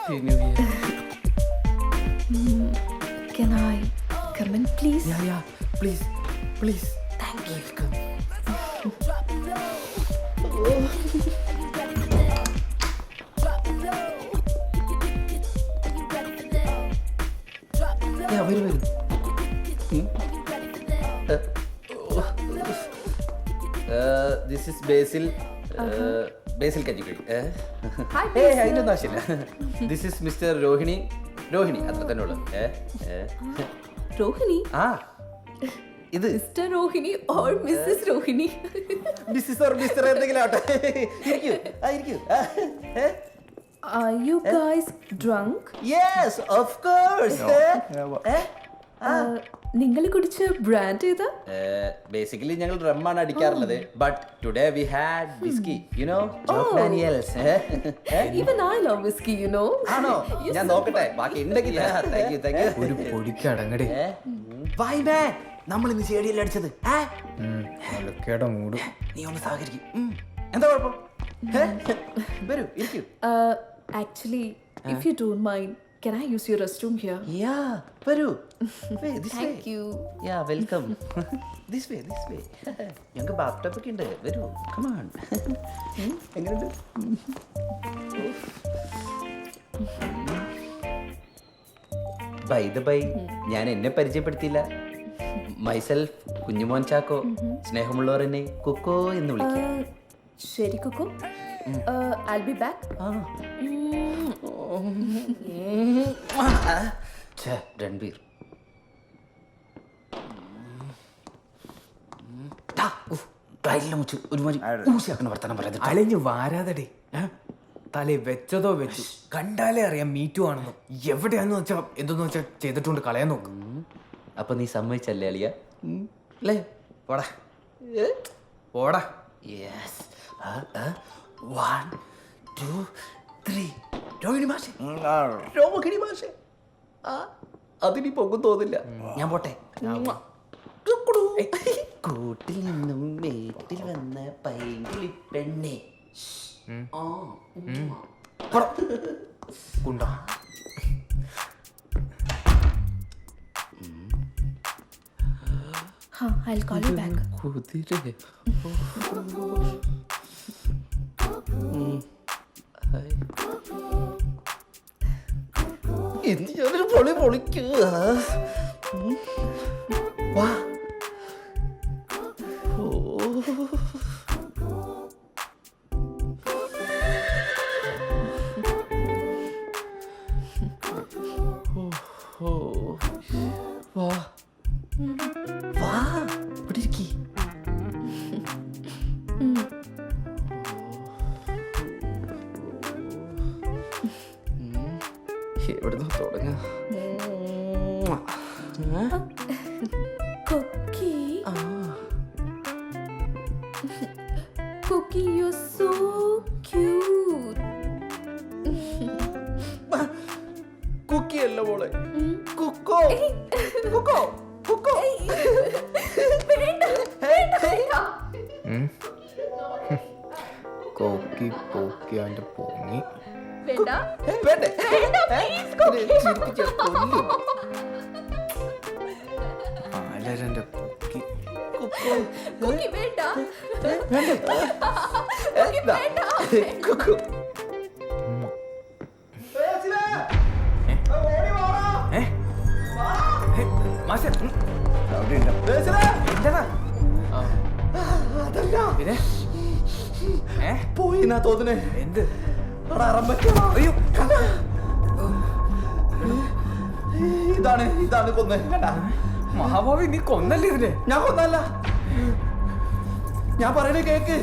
Happy New Year. Can I come in, please? Yeah. Please. Thank you. Welcome. Yeah, വരൂ. This is Basil. Basil കഞ്ഞിക്കടി. Hi, അതിനൊന്നും ആവശ്യമില്ല. This is Mr. Rohini അത്ര തന്നെ ഉള്ളു. Rohini? ആ ഇത് Mr. Rohini or Mrs. Rohini? Mrs or Mr എന്തെങ്കിലും ആവട്ടെ. ഇരിക്കൂ. Are you guys drunk? Yes of course. നിങ്ങൾ കുടിച്ച ബ്രാൻഡ് ഏതാ? ബേസിക്കലി ഞങ്ങൾ റമ്മാണ് അടിക്കാറുള്ളത്, but today we had whisky, you know, Jack Daniels. Even I love whiskey, you know. ആണോ? ഞാൻ നോക്കട്ടെ, ബാക്കി ഉണ്ടെങ്കിൽ. Thank you. ഒരു പൊടിക്കടങ്ങടേ. വൈ മാൻ, നമ്മൾ ഇന്ന് ചേടിയല്ലേ അടിച്ചത്? ഒലക്കേടെ മൂട്. നീ ഒന്ന് സഹകരിക്കും. എന്താ കുഴപ്പം? വരൂ, ഇരിക്കൂ. Actually, if you don't mind, can I use your restroom here? യാ, വരൂ. Thank you. Yeah, welcome. This way. ഞങ്ങൾക്ക് ബാത്ടബ് ഒക്കെ ഉണ്ട്. വരൂ, കം ഓൺ. എങ്ങനെയുണ്ട്? ബൈ ദ ബൈ, ഞാൻ എന്നെ പരിചയപ്പെടുത്തിയില്ല. മൈസെൽഫ് കുഞ്ഞുമോൻ ചാക്കോ. സ്നേഹമുള്ളവർ എന്നെ കുക്കോ എന്ന് വിളിക്കും. ശരി Kuku. I'll be back. Ranbir, അലഞ്ഞു വാരാതടേ. തലേ വെച്ചതോ വെച്ചു. കണ്ടാലേ അറിയാം മീറ്റു ആണെന്ന്. എവിടെയാന്ന് വെച്ചാ എന്തെന്ന് വെച്ചാ ചെയ്തിട്ടുണ്ട് കളയാൻ നോക്കും. അപ്പൊ നീ സമ്മതിച്ചല്ലേ അളിയ? അല്ലേ? പോടാ പോടാ. യെസ്. 1 2 3. രോഹിണി മാഷെ, രോഹിണി മാഷെ. അതിനി പൊങ്ങും തോന്നില്ല. ഞാൻ പോട്ടെ. കൂട്ടിൽ നിന്നും വീട്ടിൽ വന്ന പൈങ്കിളി പെണ്ണെ. കുണ്ടാ. I'll call you back. കുതിരെ. എന്ത് ഞാനൊരു പൊളി പൊളിക്കുക. വാ. വാ, ഇവിടെ ഇരിക്കി. എവിടുന്ന് തുടങ്ങാം? Cookie, you're so cute. Kuki അല്ല മോളെ, കുക്കോ. കുക്കോ. കോക്കി പോക്കി അവന്റെ പൊങ്ങി. വേണ്ടേ? ആലരന്റെ പൊക്കി. Cookie, വേണ്ട. കുക്കു. മാഷെ പോയി എന്നാ തോന്നുന്നേ. എന്ത്? അയ്യോ, ഇതാണ് കൊന്ന്. കണ്ടാ? മഹാഭാവി, നീ കൊന്നല്ലേ ഇതിനെ? ഞാൻ കൊന്നല്ല. ഞാൻ പറയണേ കേക്ക്.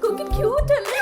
Cookie cute അല്ലേ?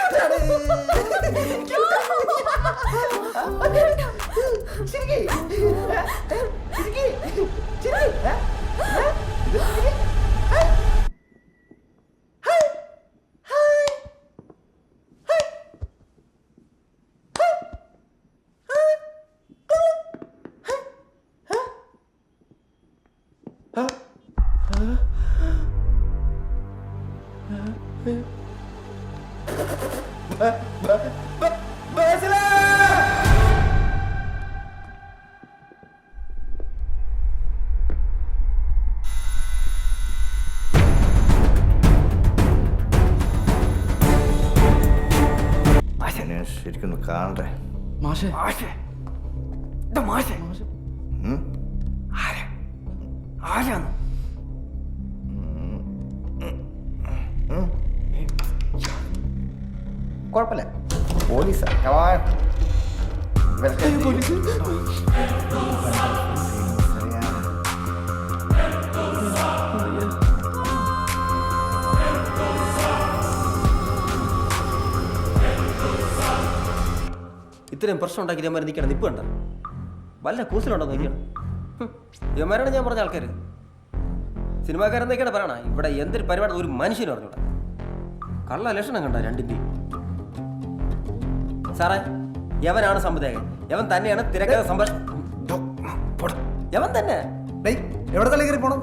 ശരിക്കും കാണണ്ടേ? മാഷേ മാഷേ ഇതാ മാഷേ ആരാണ്? കുഴപ്പമില്ല, പോലീസാ. ഇത്രയും പ്രശ്നം ഉണ്ടാക്കി ഇവന്മാർ നിൽക്കണം. നിപ്പ് കണ്ട വല്ല കൂസലുണ്ടോ നോക്കിയാണ്. ഇവന്മാരാണ് ഞാൻ പറഞ്ഞ ആൾക്കാർ. സിനിമാക്കാരെന്നൊക്കെയാണ് പറയണ. ഇവിടെ എന്തൊരു പരിപാടി ഒരു മനുഷ്യന് പറഞ്ഞൂടെ. കള്ള ലക്ഷണം കണ്ട രണ്ടിൻ്റെയും. സാറേ, യവനാണ് സംവിധായകൻ. യവൻ തന്നെയാണ് തിരക്കഥ യവൻ തന്നെ. എവിടെ തള്ളി കയറി പോണം?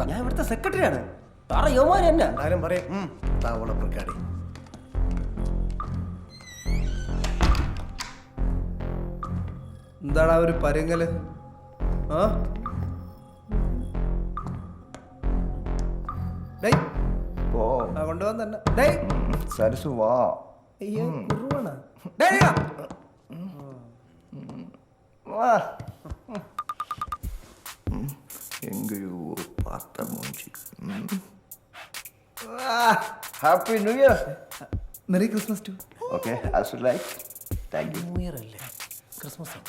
ഞാൻ ഇവിടുത്തെ സെക്രട്ടറിയാണ്. സാറേ, യവന്മാർ തന്നെ. ആരും പറയും പ്രക്കാടി. എന്താടാ ഒരു പരുങ്ങല്? കൊണ്ടുപോകാൻ തന്നെ സരസു വാ. എങ്കയോ പാത്ത മൂഞ്ചി. Happy new year. Merry Christmas too. Okay, as you like. Thank you. New year അല്ലേ, Christmas.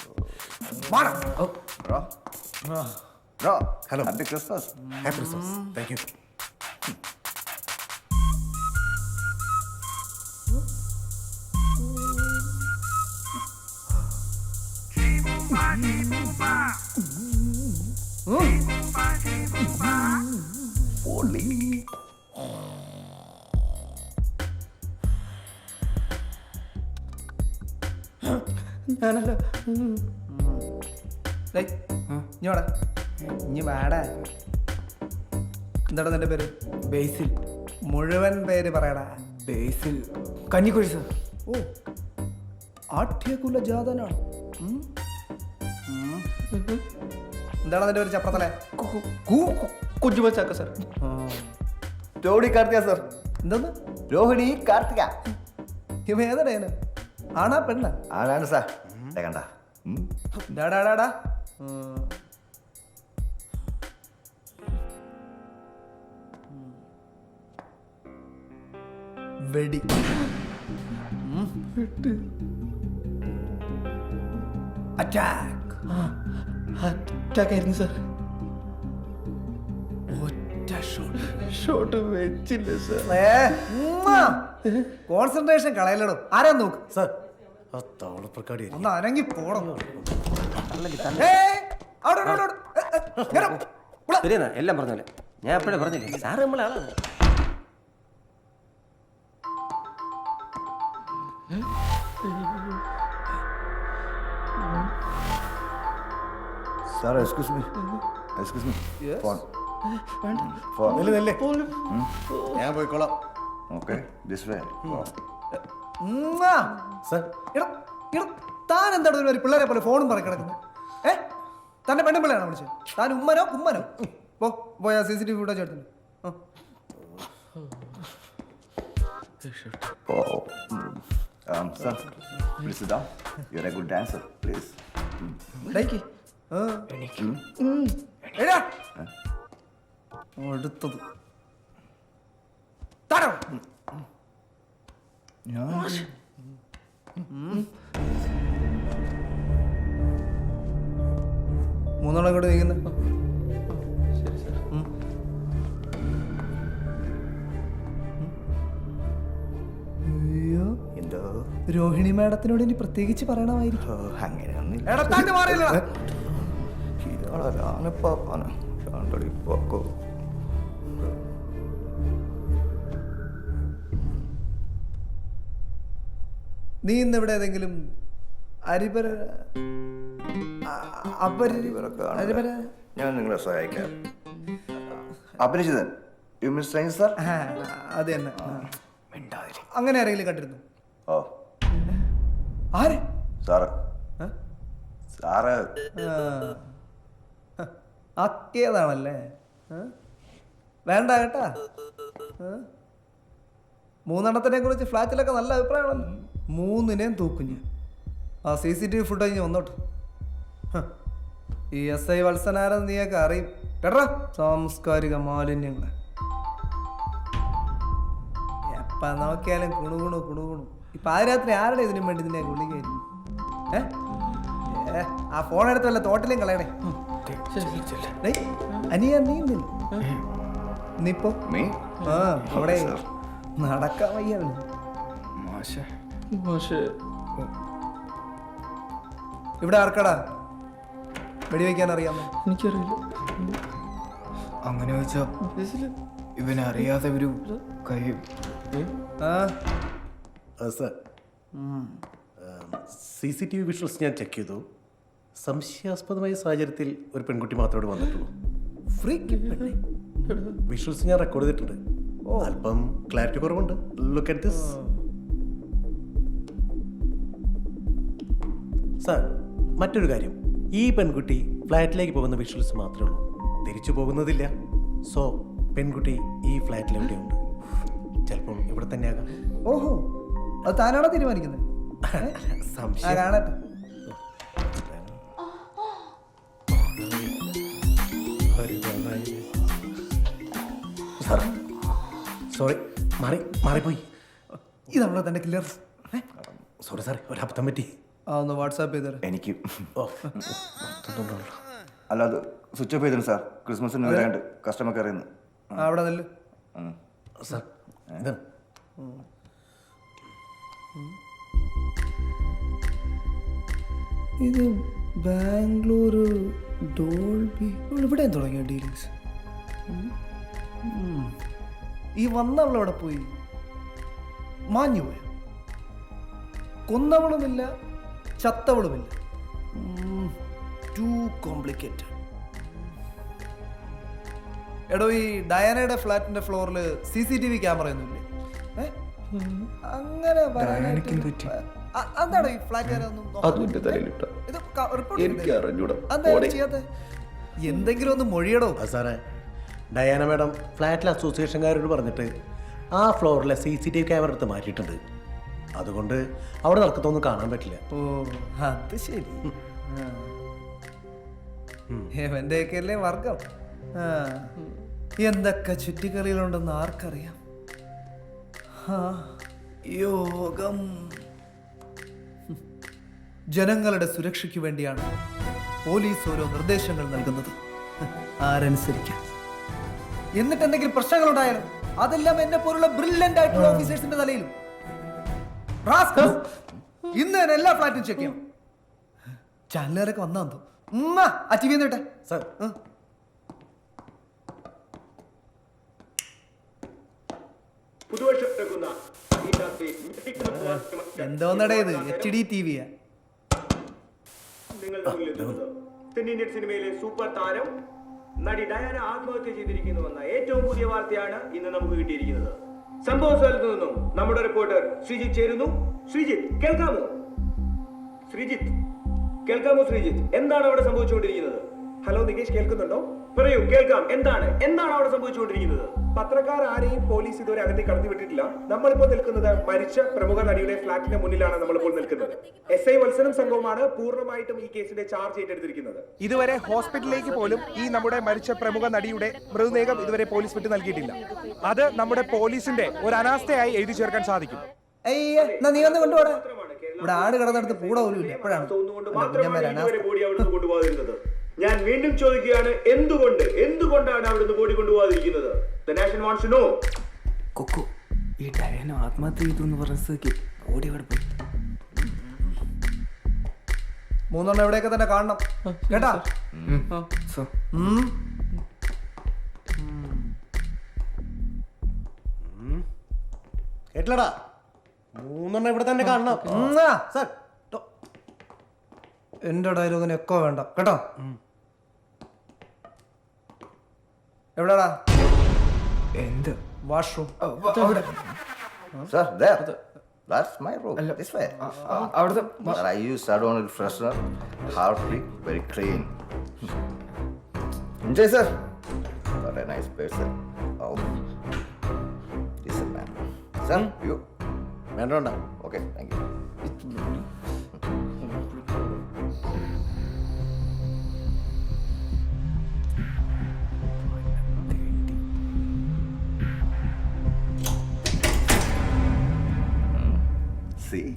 Bro, hello. Happy Christmas. Happy Christmas. Thank you. ഞാനല്ല. ഇഞ്ഞോടാ, ഇഞ്ഞ് വാടാ. എന്താടാ നിന്റെ പേര്? ബേസിൽ. മുഴുവൻ പേര് പറയടാ. ബേസിൽ കഞ്ഞിക്കുഴി സർ. ഓ, ആഠ്യകുല ജാതനാണ്. എന്താണ് നിന്റെ പേര്? ചപ്രത്തലേ? കുഞ്ഞുമോൻ സാർ. രോഹിണി കാർത്തിക സർ. എന്തോന്ന്? രോഹിണി കാർത്തിക. ഇവ ഏതടേന്? ആണാ പെണ്ണ? ആണാണ് സാർ. കണ്ട ഡാടാടാടാ. വെടി. അറ്റാക്ക്. അറ്റാക്കായിരുന്നു സാർ. ഒറ്റ ഷോട്ട് വെച്ചില്ല സാർ. കോൺസെൻട്രേഷൻ കളയലടോ. ആരാ നോക്ക് സാർ. തവളപ്രക്കാടി. ഒന്ന് അനങ്ങി പോണം. ശരിയെന്നാ, എല്ലാം പറഞ്ഞല്ലേ. ഞാൻ എപ്പോഴേ പറഞ്ഞില്ലേ, സാറ് നമ്മളെ ആളാണ്. Sir, excuse me. Excuse me. Phone. ഞാൻ പോയിക്കോളാം. Okay, this way. താൻ എന്താണ് ഒരു പിള്ളേരെ പോലെ ഫോണും പറ കിടക്കുന്നത്? തന്നെ പെണ്ണും പിള്ളേരാണോ വിളിച്ചത്? താൻ ഉമ്മനോ കുമ്മനോ? പോയാ CCTV ഫുട്ടേജ് എടുത്തു. Sir, please sit down. You're a good dancer. Please. അടുത്തത് മൂന്നോളം ഇങ്ങോട്ട് നീങ്ങുന്ന. അയ്യോ, എന്തോ രോഹിണി മാഡത്തിനോട് ഇനി പ്രത്യേകിച്ച് പറയണമായിരിക്കും. അങ്ങനെയൊന്നും നീ ഇന്ന് ഇവിടെ ഏതെങ്കിലും അരിപര ഞാൻ നിങ്ങളെ സഹായിക്കാം. അപരിചിതൻ, യു മിസ് സൈൻ സാർ? അത് തന്നെ. അങ്ങനെ ആരെങ്കിലും കണ്ടിരുന്നു? ഓ ആരെ? സാറ് സാറ് ആക്കിയതാണല്ലേ? വേണ്ട കേട്ടാ. മൂന്നെണ്ണത്തിനെ കുറിച്ച് ഫ്ലാറ്റിലൊക്കെ നല്ല അഭിപ്രായമാണല്ലോ. മൂന്നിനെയും തൂക്കുഞ്ഞ്. ആ CCTV ഫുട്ടേജ് വന്നോട്ട്. ഈ SI വത്സനാരെന്ന് നീയൊക്കെ അറിയും കേട്ടാ. സാംസ്കാരിക മാലിന്യങ്ങൾ എപ്പ നോക്കിയാലും കുണുകുണു. ഈ പാതിരാത്രി ആരുടെ ഇതിനും വേണ്ടി ഇതിനെ ഗുളികയായിരുന്നു? ആ ഫോൺ എടുത്ത് വല്ല തോട്ടിലും കളയണേ. അനിയ നീപ്പോ മീ ആ അവിടെ നടക്കാൻ വയ്യ. ഇവിടെ ആർക്കടാ വെടിവെക്കാൻ അറിയാമോ? എനിക്കറിയില്ല. അങ്ങനെ വെച്ചാ ഇവനെ അറിയാതെ ഒരു കൈ ആ സർ CCTV വിഷ്വൽസ് ഞാൻ ചെക്ക് ചെയ്തു. സംശയാസ്പദമായ സാഹചര്യത്തിൽ ഒരു പെൺകുട്ടി മാത്രമേ ഇവിടെ വന്നിട്ടുള്ളൂ. ഫ്രീക്ക് പെണ്ണേ. വിഷ്വൽസ് ഞാൻ റെക്കോർഡ് ചെയ്തിട്ടുണ്ട്. അല്പം ക്ലാരിറ്റി കുറവുണ്ട്. Look at this. സാർ, മറ്റൊരു കാര്യം, ഈ പെൺകുട്ടി ഫ്ലാറ്റിലേക്ക് പോകുന്ന വിഷ്വൽസ് മാത്രമേ ഉള്ളൂ, തിരിച്ചു പോകുന്നതില്ല. സോ പെൺകുട്ടി ഈ ഫ്ലാറ്റിൽ എവിടെയുണ്ട്. ചിലപ്പം ഇവിടെ തന്നെയാകാം. ഓഹോ, അത് താനാണോ തീരുമാനിക്കുന്നത്? സംശയം. കാണട്ടെ. സാർ സോറി, മാറിപ്പോയി. ഇതാണല്ലോ തന്റെ കില്ലർ. സോറി സാർ, ഒരബദ്ധം പറ്റി. ആ ഒന്ന് വാട്സാപ്പ് ചെയ്തേരെ. എനിക്ക് ഓ അല്ല, അത് സ്വിച്ച് ഓഫ് ചെയ്തിരുന്നു സാർ. ക്രിസ്മസിന് വരാണ്ട് കസ്റ്റമർ കെയർ ചെയ്യുന്നു. ആ അവിടെ നെല്ല്. സാർ ഇതാണ്. ഇത് ബാംഗ്ലൂർ ഡോൾബി. ഇവിടെ തുടങ്ങിയ ഡീലിങ്സ്. ഈ വന്നവളവിടെ പോയി മാഞ്ഞു പോയി. കൊന്നവളുമില്ല ചത്തവളുമില്ല. Too complicated. എടോ, ഈ ഡയാനയുടെ ഫ്ലാറ്റിന്റെ ഫ്ലോറിൽ CCTV ക്യാമറ ഒന്നുമില്ലേ? അങ്ങനെ എന്താണോ ഈ ഫ്ലാറ്റ് എന്തെങ്കിലും ഒന്ന് മൊഴിയടോ. സാറേ, ഡയാന മാഡം ഫ്ലാറ്റിലെ അസോസിയേഷൻകാരോട് പറഞ്ഞിട്ട് ആ ഫ്ലോറിലെ CCTV ക്യാമറ എടുത്ത് മാറ്റിയിട്ടുണ്ട്. അതുകൊണ്ട് അവിടെ നടക്കത്തൊന്നും കാണാൻ പറ്റില്ല. ഓ അത് ശരി. എവന്റെയൊക്കെ അല്ലേ വർഗം. എന്തൊക്കെ ചുറ്റിക്കളികളുണ്ടെന്ന് ആർക്കറിയാം. യോഗം. ജനങ്ങളുടെ സുരക്ഷയ്ക്ക് വേണ്ടിയാണ് പോലീസ് ഓരോ നിർദ്ദേശങ്ങൾ നൽകുന്നത്. ആരനുസരിക്കാം. എന്നിട്ട് എന്തെങ്കിലും പ്രശ്നങ്ങൾ ഉണ്ടായാലും അതെല്ലാം എന്നെ പോലുള്ള ബ്രില്യന്റ് ആയിട്ടുള്ള ഓഫീസേഴ്സിന്റെ തലയിലും. ഇന്ന് ഞാൻ എല്ലാ ഫ്ലാറ്റും ചെക്ക് ചെയ്യാം. ചാനലുകാരൊക്കെ വന്നാന്തോ ആ TV എന്നിട്ടെ സാർ, എന്തോന്നടേ ഇത്? HD TV യാ? തെന്നിന്ത്യൻ സിനിമയിലെ സൂപ്പർ താരം നടി ഡയാന ആത്മഹത്യ ചെയ്തിരിക്കുന്നുവെന്ന ഏറ്റവും പുതിയ വാർത്തയാണ് ഇന്ന് നമുക്ക് കിട്ടിയിരിക്കുന്നത്. സംഭവ സ്ഥലത്ത് നിന്നും നമ്മുടെ റിപ്പോർട്ടർ ശ്രീജിത്ത് ചേരുന്നു. ശ്രീജിത്ത്, കേൾക്കാമോ? കേൾക്കാമോ ശ്രീജിത്ത്? എന്താണ് അവിടെ സംഭവിച്ചുകൊണ്ടിരിക്കുന്നത്? ഹലോ നികേഷ്, കേൾക്കുന്നുണ്ടോ? പറയൂ, കേൾക്കാം. എന്താണ് അവിടെ സംഭവിച്ചുകൊണ്ടിരിക്കുന്നത്? പത്രക്കാർ ആരെയും പോലീസ് ഇതുവരെ അകത്തേക്ക് കടത്തിവിട്ടിട്ടില്ല. നമ്മളിപ്പോൾ നിൽക്കുന്നത് മരിച്ച പ്രമുഖ നടിയുടെ ഫ്ളാറ്റിന് മുന്നിലാണ് നമ്മളിപ്പോൾ നിൽക്കുന്നത്. SI വത്സനും സംഘവുമാണ് പൂർണ്ണമായിട്ടും ഈ കേസിന്റെ ചാർജ് ഏറ്റെടുത്തിരിക്കുന്നത്. ഇതുവരെ ഹോസ്പിറ്റലിലേക്ക് പോലും ഈ നമ്മുടെ മരിച്ച പ്രമുഖ നടിയുടെ മൃതദേഹം ഇതുവരെ പോലീസ് വിട്ട് നൽകിയിട്ടില്ല. അത് നമ്മുടെ പോലീസിന്റെ ഒരു അനാസ്ഥയായി എഴുതി ചേർക്കാൻ സാധിക്കും. നീ വന്ന് കൊണ്ടുപോടാ. ഇവിടെ ആട് കിടന്നെടുത്ത് പൂട പോലും ഇല്ല. എപ്പോഴാണ് കൊണ്ടുപോകാതിരുന്നത്? ഞാൻ വീണ്ടും ചോദിക്കുകയാണ്, എന്തുകൊണ്ടാണ് അവിടുന്ന് ബോഡി കൊണ്ടുപോകാതിരിക്കുന്നത്? The nation wants to know. കൊക്കോ, ഈ ഡയാന ആത്മഹത്യ ചെയ്തു എന്ന് പറഞ്ഞ സ്ഥിതിക്ക് ഓടി അവിടെ പോയി. മൂന്നെണ്ണം എവിടെയൊക്കെ തന്നെ കാണണം കേട്ടാ. കേട്ടില്ലടാ, 3 ഇവിടെ തന്നെ കാണണം. സാർ എന്റെ ഡയലോഗിന് എക്കോ വേണ്ട കേട്ടോ. എവിടെടാ? എന്ത് washroom. Sir, there. That's my room. This way. അവിടുത്തെ Sir, I use Sardonic freshener. Harpic, very clean. Enjoy, sir. What a nice person. Oh. Decent man. Sir, you. Man, no. Okay, thank you. See?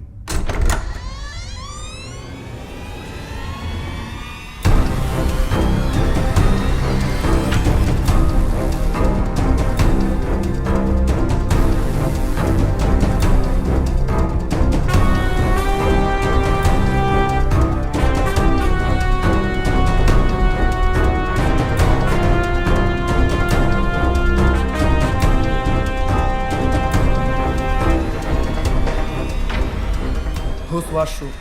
Whose washroom?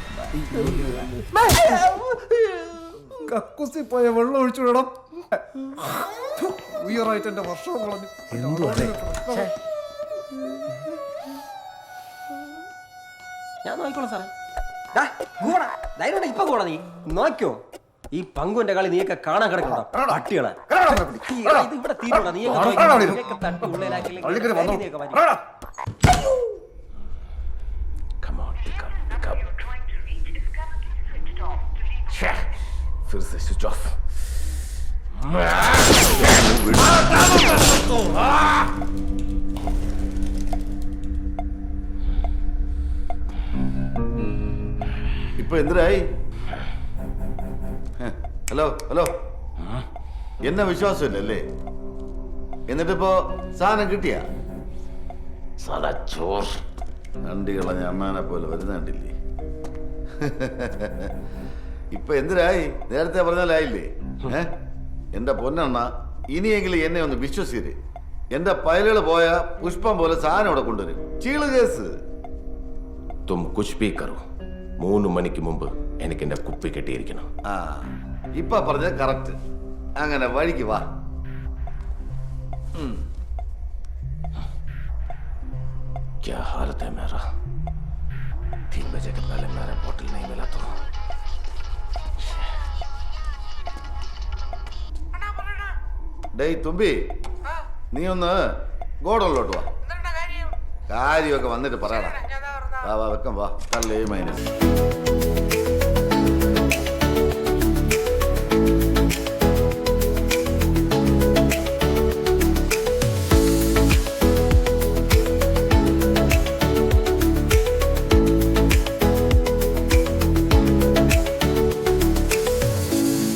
കക്കുസി പോയ വെള്ളം ഒഴിച്ചു വിടണം. ഉയറായിട്ട് എന്റെ വർഷം കളഞ്ഞു. ഞാൻ നോക്കിക്കോളാം സാറേ. ധൈര്യം ഇപ്പൊ കൂടാ നീ നോക്കിയോ. ഈ പങ്കുവിന്റെ കളി നീയൊക്കെ കാണാൻ കിടക്കണോ പട്ടികളെ. ഇത് ഇവിടെ തീരുടാ നീയൊക്കെ തട്ടി ഉള്ളിലാക്കി. फिर से स्विच ऑफ. ഇപ്പൊ എന്തിനായി? ഹലോ ഹലോ, എന്നെ വിശ്വാസമില്ലല്ലേ? എന്നിട്ടിപ്പോ സാധനം കിട്ടിയ നണ്ടികളഞ്ഞ അമ്മാനെ പോലെ വരുന്നുണ്ടില്ലേ? ഇപ്പൊ എന്തിനായി? നേരത്തെ പറഞ്ഞാലായില്ലേ? എന്റെ പൊന്നെണ്ണ, ഇനിയെങ്കിലും എന്നെ ഒന്ന് വിശ്വസിക്കരുത്. എന്റെ പയലുകൾ പോയ പുഷ്പം പോലെ സാധനം ഇവിടെ കൊണ്ടുവരും. ചീള് കേസ്. തും കുച്ച് ഭീ കറോ, 3 മണിക്ക് മുമ്പ് എനിക്ക് എന്റെ കുപ്പി കെട്ടിയിരിക്കണം. ആ, ഇപ്പൊ പറഞ്ഞത് കറക്റ്റ്. അങ്ങനെ വഴിക്ക് വാ. क्या हालत है मेरा? 3 बजे के पहले मेरा बोतल नहीं मिला तो ഡേയ് തുമ്പി, നീ ഒന്ന് ഗോഡൗണിലോട്ട് വാ. കാര്യമൊക്കെ വന്നിട്ട് പറയണം. വാ വാ, വെക്കം വാ. തള്ളേ മൈനസ്.